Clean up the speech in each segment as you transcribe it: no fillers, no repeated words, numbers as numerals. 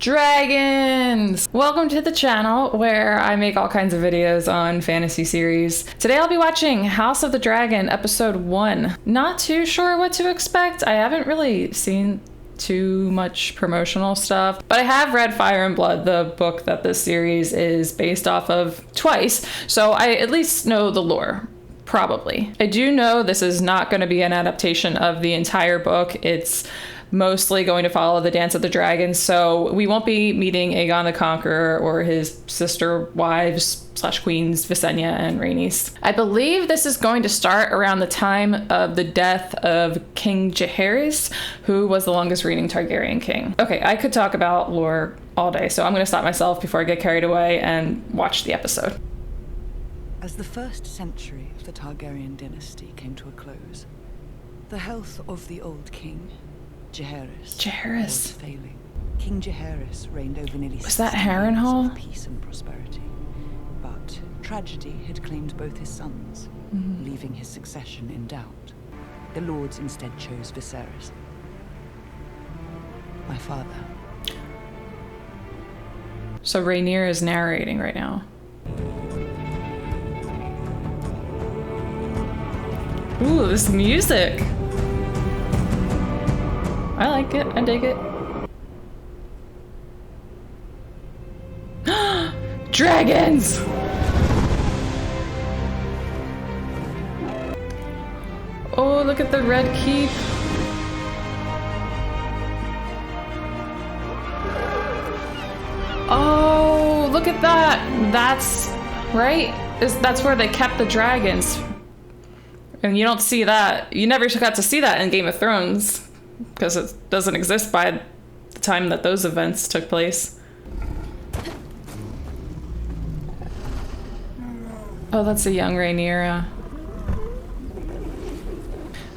Dragons! Welcome to the channel where I make all kinds of videos on fantasy series. Today I'll be watching House of the Dragon episode 1. Not too sure what to expect. I haven't really seen too much promotional stuff, but I have read Fire and Blood, the book that this series is based off of, twice, so I at least know the lore. Probably. I do know this is not going to be an adaptation of the entire book. It's mostly going to follow the Dance of the Dragons, so we won't be meeting Aegon the Conqueror or his sister wives / queens Visenya and Rhaenys. I believe this is going to start around the time of the death of King Heirs, who was the longest reigning Targaryen king. Okay, I could talk about lore all day, so I'm going to stop myself before I get carried away and watch the episode. As the first century of the Targaryen dynasty came to a close, the health of the old king, Jaehaerys, was failing. King Jaehaerys reigned over nearly 60 years of peace and prosperity, but tragedy had claimed both his sons, leaving his succession in doubt. The lords instead chose Viserys, my father. So Rhaenyra is narrating right now. Ooh, this music. I like it. I dig it. Dragons! Oh, look at the red keep. Oh, look at that. That's right. That's where they kept the dragons. And you don't see that. You never got to see that in Game of Thrones because it doesn't exist by the time that those events took place. Oh, that's a young Rhaenyra.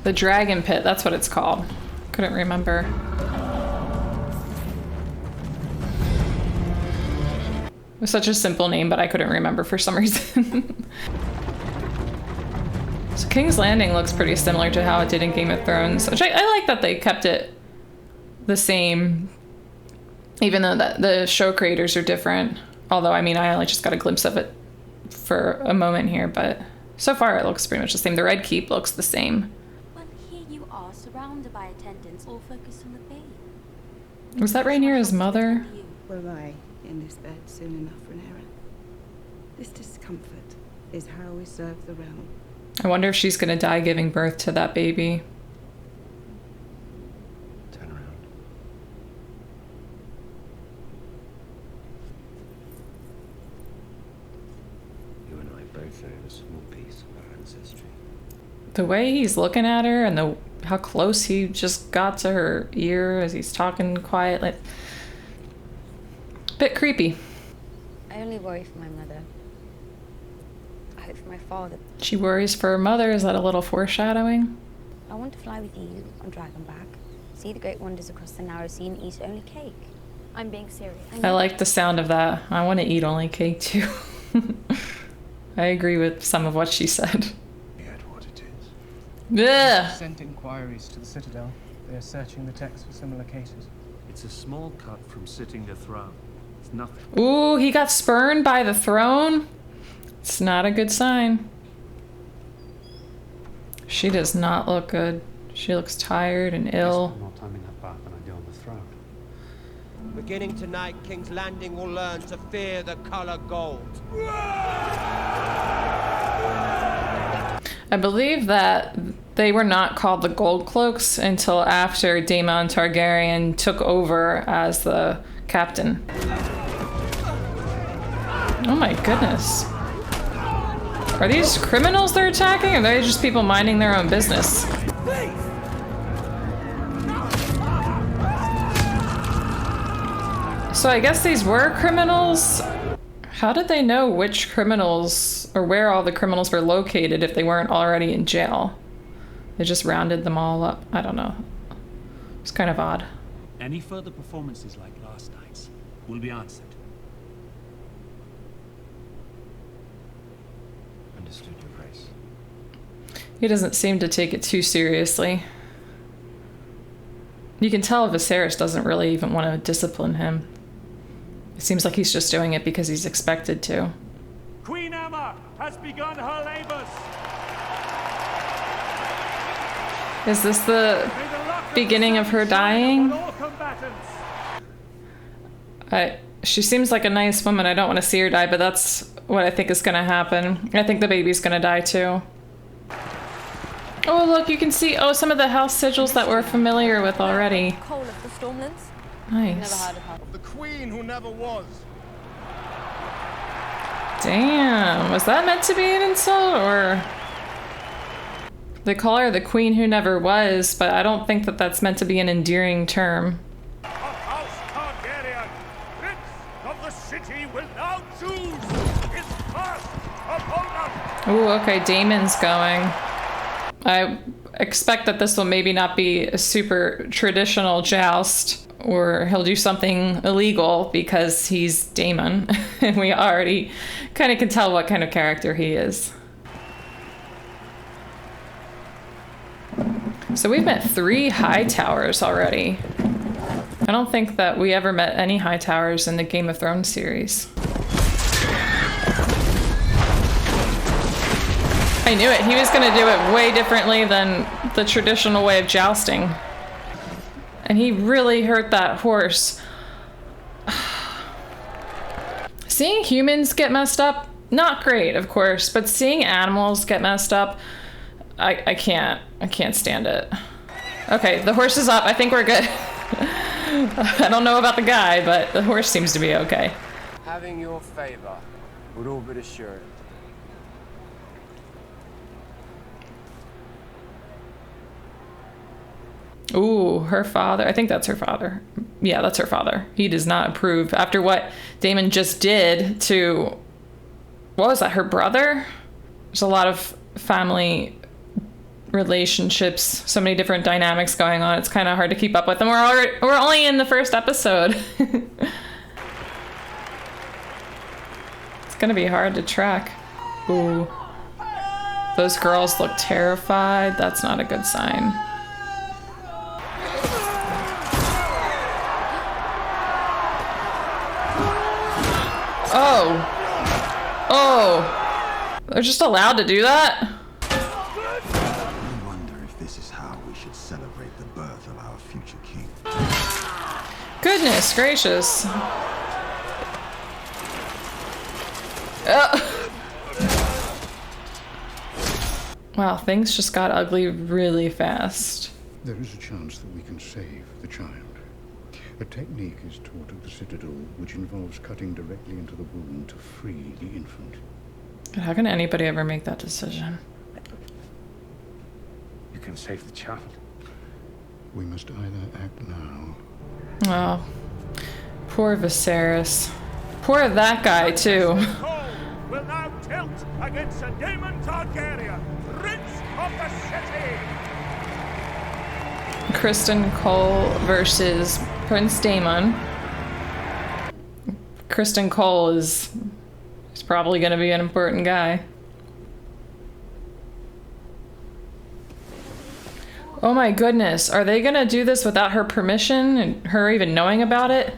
The Dragon Pit, that's what it's called. Couldn't remember. It was such a simple name, but I couldn't remember for some reason. So King's Landing looks pretty similar to how it did in Game of Thrones, which I like that they kept it the same, even though that the show creators are different. Although, I mean, I only just got a glimpse of it for a moment here, but so far it looks pretty much the same. The Red Keep looks the same. Well, here you are, surrounded by attendants, all focused on the babe. Was that Rhaenyra's mother? Will lie in this bed soon enough for an errand. This discomfort is how we serve the realm. I wonder if she's gonna die giving birth to that baby. Turn around. You and I both own a small piece of our ancestry. The way he's looking at her and how close he just got to her ear as he's talking quietly. Bit creepy. I only worry for my mother. I hope for my father. She worries for her mother. Is that a little foreshadowing? I want to fly with you on Dragonback, see the great wonders across the narrow sea and eat only cake. I'm being serious. I like the sound of that. I want to eat only cake too. I agree with some of what she said. Yet what it is. Yeah. Sent inquiries to the Citadel. They are searching the text for similar cases. It's a small cut from sitting the throne. It's nothing. Ooh, he got spurned by the throne. It's not a good sign. She does not look good. She looks tired and ill. More time in that bath than I do on the throne. Beginning tonight, King's Landing will learn to fear the color gold. I believe that they were not called the Gold Cloaks until after Daemon Targaryen took over as the captain. Oh my goodness. Are these criminals they're attacking, or are they just people minding their own business? So I guess these were criminals? How did they know which criminals, or where all the criminals were located if they weren't already in jail? They just rounded them all up. I don't know. It's kind of odd. Any further performances like last night's will be answered. Understood, Your Grace. He doesn't seem to take it too seriously. You can tell Viserys doesn't really even want to discipline him. It seems like he's just doing it because he's expected to. Queen Emma has begun her labors. Is this the beginning of her dying? She seems like a nice woman. I don't want to see her die, but that's what I think is going to happen. I think the baby's going to die too. Oh, look, you can see some of the house sigils that we're familiar with already. Cole of the Stormlands. Nice. Never heard of her. The queen who never was. Damn, was that meant to be an insult, or? They call her the queen who never was, but I don't think that that's meant to be an endearing term. Of House Targaryen, Prince of the city will now choose his first opponent. Ooh, okay, Daemon's going. I expect that this will maybe not be a super traditional joust, or he'll do something illegal because he's Daemon. And we already kind of can tell what kind of character he is. So we've met 3 high towers already. I don't think that we ever met any high towers in the Game of Thrones series. I knew it. He was going to do it way differently than the traditional way of jousting. And he really hurt that horse. Seeing humans get messed up, not great, of course, but seeing animals get messed up, I can't stand it. Okay, the horse is up. I think we're good. I don't know about the guy, but the horse seems to be okay. Having your favor would all but assure it. Ooh, her father. I think that's her father. Yeah, that's her father. He does not approve. After what Daemon just did to, what was that, her brother? There's a lot of family relationships, so many different dynamics going on. It's kind of hard to keep up with them. We're only in the first episode. It's gonna be hard to track. Ooh. Those girls look terrified. That's not a good sign. Oh, they're just allowed to do that? I wonder if this is how we should celebrate the birth of our future king. Goodness gracious. Wow, things just got ugly really fast. There is a chance that we can save the child. A technique is taught at the Citadel which involves cutting directly into the womb to free the infant. How can anybody ever make that decision? You can save the child. We must either act now. Oh, poor Viserys. Poor that guy too. Cole will now tilt against Sir Daemon Targaryen, Prince of the city. Kristen Cole versus Prince Daemon. Kristen Cole is probably going to be an important guy. Oh my goodness, are they going to do this without her permission and her even knowing about it?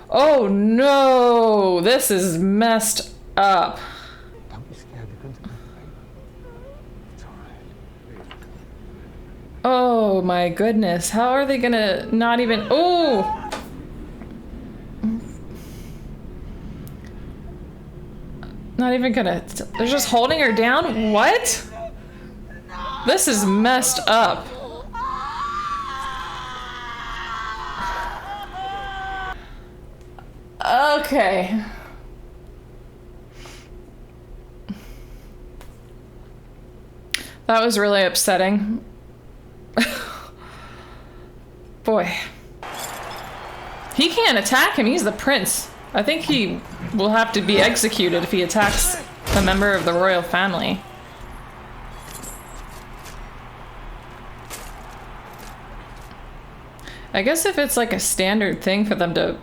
Oh no, this is messed up. Don't be scared, they're going to It's alright. Oh my goodness, how are they gonna not even, oh! Not even gonna, they're just holding her down? What? This is messed up. Okay. That was really upsetting. Boy. He can't attack him, he's the prince. I think he will have to be executed if he attacks a member of the royal family. I guess if it's like a standard thing for them to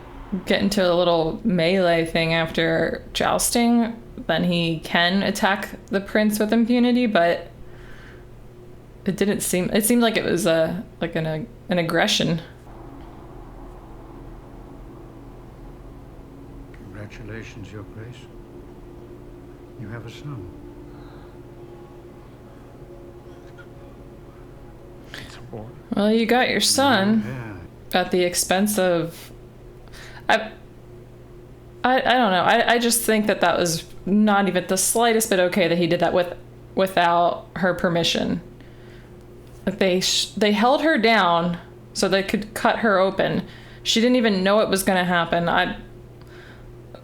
get into a little melee thing after jousting, then he can attack the prince with impunity, but it didn't seem, it seemed like it was like an aggression. Congratulations, Your Grace. You have a son. It's a boy. Well, you got your son at the expense of... I don't know. I just think that that was not even the slightest bit okay that he did that without her permission. Like they held her down so they could cut her open. She didn't even know it was going to happen.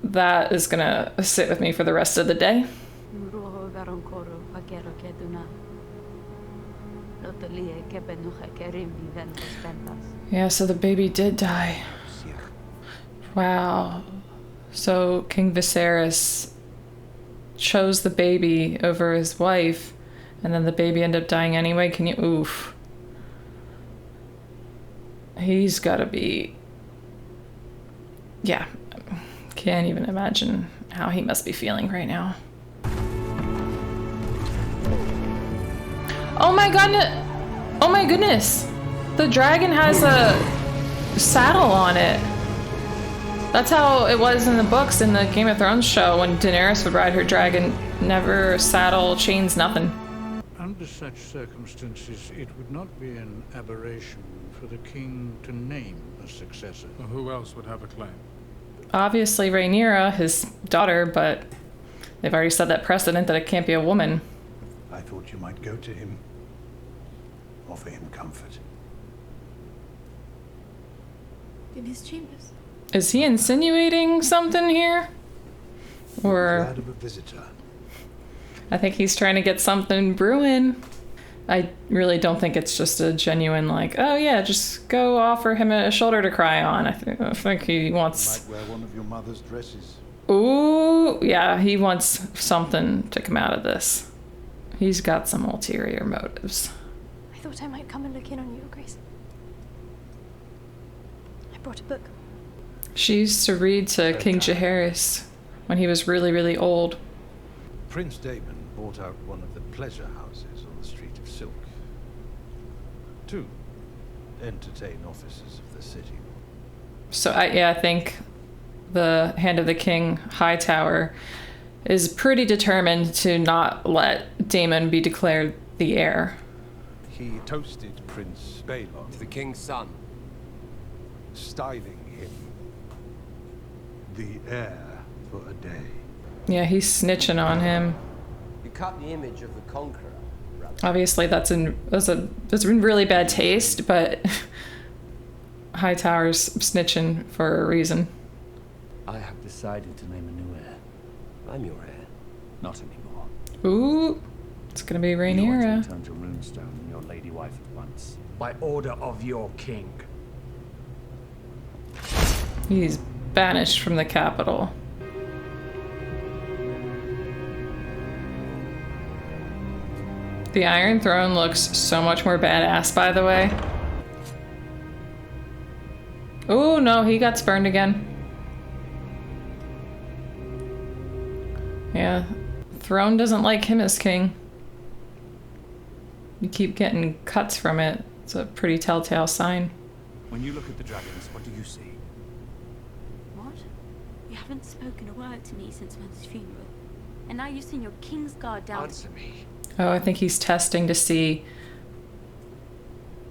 That is going to sit with me for the rest of the day. Yeah, so the baby did die. Wow. So King Viserys chose the baby over his wife, and then the baby ended up dying anyway. Can you... Oof. He's gotta be... Yeah. Can't even imagine how he must be feeling right now. Oh my god! Oh my goodness! The dragon has a saddle on it. That's how it was in the books in the Game of Thrones show when Daenerys would ride her dragon. Never saddle, chains, nothing. Under such circumstances, it would not be an aberration for the king to name a successor. Well, who else would have a claim? Obviously Rhaenyra, his daughter, but they've already set that precedent that it can't be a woman. I thought you might go to him, offer him comfort. In his chambers. Is he insinuating something here? Or... Glad of a visitor. I think he's trying to get something brewing. I really don't think it's just a genuine like, oh yeah, just go offer him a shoulder to cry on. I think he wants... Might wear one of your mother's dresses. Ooh, yeah, he wants something to come out of this. He's got some ulterior motives. I thought I might come and look in on you, Your Grace. I brought a book. She used to read to King Jaehaerys when he was really, really old. Prince Daemon bought out one of the pleasure houses on the Street of Silk to entertain officers of the city. So I think the Hand of the King Hightower is pretty determined to not let Daemon be declared the heir. He toasted Prince Baelon, The king's son. styling him the heir for a day. Yeah, he's snitching on him. You cut the image of the conqueror. Obviously, that's in really bad taste, but Hightower's snitching for a reason. I have decided to name a new heir. I'm your heir. Not anymore. Ooh, it's gonna be You are to Rhaenyra. return to Runestone and your lady wife at once. By order of your king. He's banished from the capital. The Iron Throne looks so much more badass, by the way. Oh no, he got spurned again. Yeah, Throne doesn't like him as king. You keep getting cuts from it. It's a pretty telltale sign. When you look at the dragons, what do you see? What? You haven't spoken a word to me since Mother's funeral. And now you send your king's guard down. Answer me. Oh, I think he's testing to see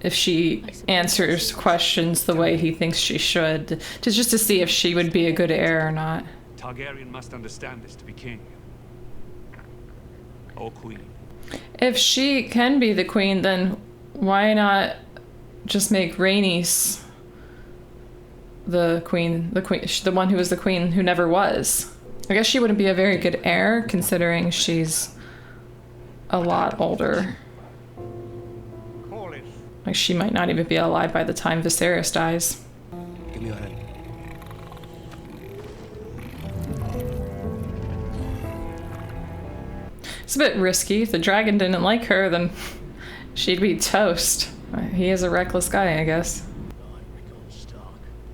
if she answers questions the way he thinks she should. Just to see if she would be a good heir or not. Targaryen must understand this to be king. Or queen. If she can be the queen, then why not just make Rhaenys the queen, the one who was the queen who never was? I guess she wouldn't be a very good heir, considering she's a lot older. Like, she might not even be alive by the time Viserys dies. Give me your hand. It's a bit risky. If the dragon didn't like her, then she'd be toast. He is a reckless guy, I guess.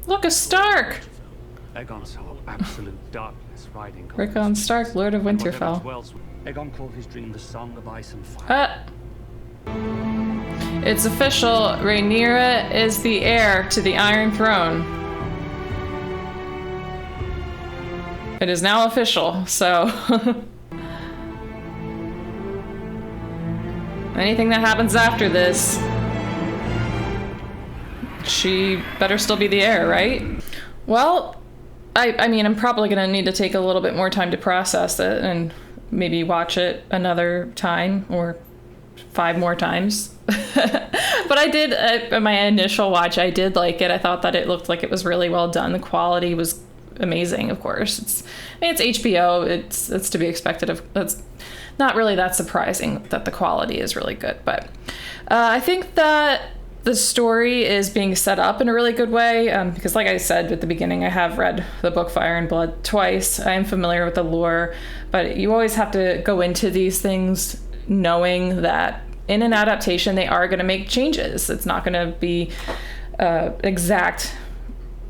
Look, a Stark! Aegon saw absolute darkness riding. Rickon Stark, Lord of Winterfell. Aegon called his dream the Song of Ice and Fire. It's official. Rhaenyra is the heir to the Iron Throne. It is now official, so anything that happens after this, she better still be the heir, right? Well, I mean, I'm probably gonna need to take a little bit more time to process it and maybe watch it another time or 5 more times. But I did, my initial watch, I did like it. I thought that it looked like it was really well done. The quality was amazing, of course. It's HBO. It's to be expected. It's not really that surprising that the quality is really good. But I think that the story is being set up in a really good way because, like I said at the beginning, I have read the book Fire and Blood twice. I am familiar with the lore, but you always have to go into these things knowing that in an adaptation they are going to make changes. It's not going to be exact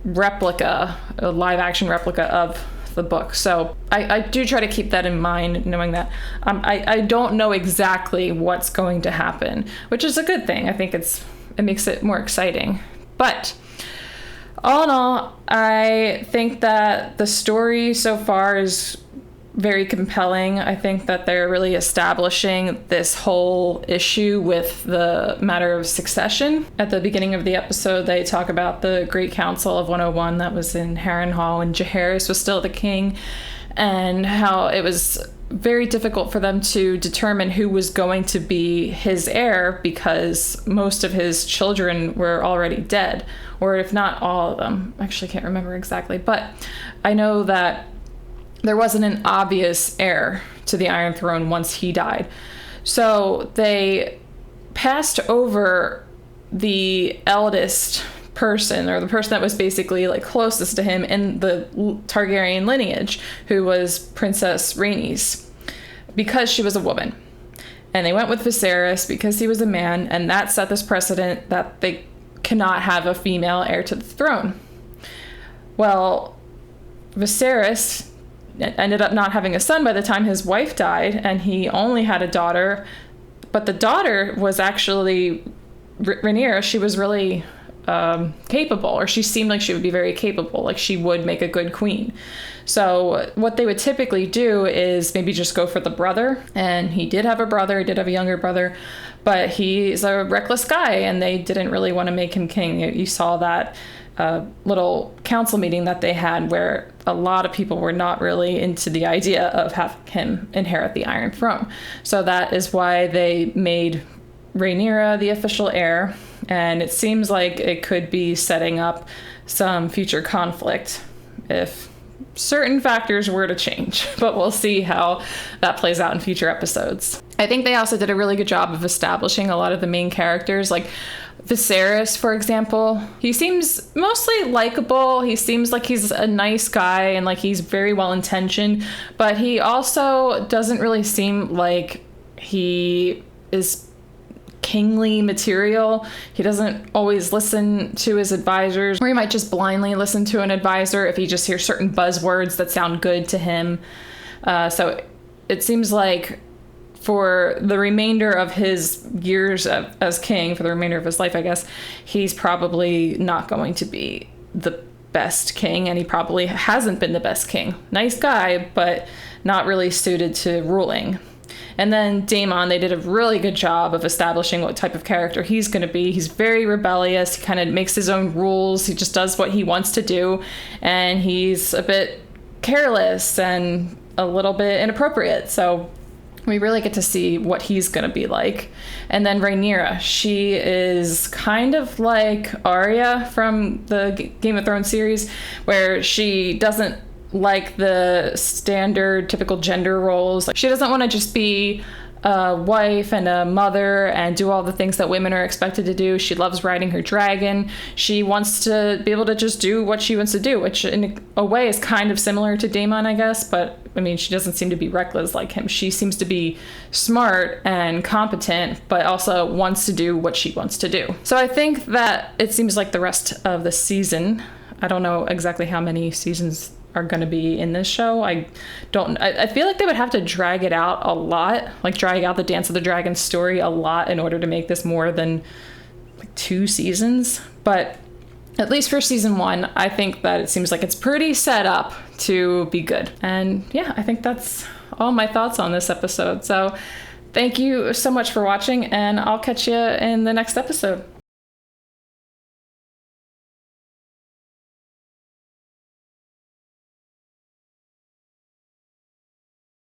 replica, a live action replica of the book. So I do try to keep that in mind, knowing that I don't know exactly what's going to happen, which is a good thing. I think it makes it more exciting. But all in all, I think that the story so far is very compelling. I think that they're really establishing this whole issue with the matter of succession. At the beginning of the episode, they talk about the Great Council of 101 that was in Harrenhal when Jaehaerys was still the king, and how it was very difficult for them to determine who was going to be his heir because most of his children were already dead, or if not all of them. Actually, I can't remember exactly, but I know that there wasn't an obvious heir to the Iron Throne once he died. So they passed over the eldest person, or the person that was basically like closest to him in the Targaryen lineage, who was Princess Rhaenys, because she was a woman. And they went with Viserys because he was a man, and that set this precedent that they cannot have a female heir to the throne. Well, Viserys ended up not having a son by the time his wife died, and he only had a daughter. But the daughter was actually Rhaenyra. She was really capable, or she seemed like she would be very capable, like she would make a good queen. So what they would typically do is maybe just go for the brother, and he did have a brother, he did have a younger brother, but he's a reckless guy, and they didn't really want to make him king. You saw that little council meeting that they had where a lot of people were not really into the idea of having him inherit the Iron Throne. So that is why they made Rhaenyra the official heir, and it seems like it could be setting up some future conflict if certain factors were to change, but we'll see how that plays out in future episodes. I think they also did a really good job of establishing a lot of the main characters, like Viserys, for example. He seems mostly likable. He seems like he's a nice guy and like he's very well intentioned, but he also doesn't really seem like he is kingly material. He doesn't always listen to his advisors, or he might just blindly listen to an advisor if he just hears certain buzzwords that sound good to him. So it seems like for the remainder of his years as king, for the remainder of his life, I guess, he's probably not going to be the best king, and he probably hasn't been the best king. Nice guy, but not really suited to ruling. And then Daemon, they did a really good job of establishing what type of character he's going to be. He's very rebellious. He kind of makes his own rules. He just does what he wants to do. And he's a bit careless and a little bit inappropriate. So we really get to see what he's going to be like. And then Rhaenyra, she is kind of like Arya from the Game of Thrones series, where she doesn't like the standard typical gender roles. Like, she doesn't want to just be a wife and a mother and do all the things that women are expected to do. She loves riding her dragon. She wants to be able to just do what she wants to do, which in a way is kind of similar to Daemon, I guess. But I mean, she doesn't seem to be reckless like him. She seems to be smart and competent, but also wants to do what she wants to do. So I think that it seems like the rest of the season, I don't know exactly how many seasons are going to be in this show. I feel like they would have to drag it out a lot, like drag out the Dance of the Dragon story a lot in order to make this more than like 2 seasons. But at least for season 1, I think that it seems like it's pretty set up to be good. And yeah, I think that's all my thoughts on this episode. So thank you so much for watching, and I'll catch you in the next episode.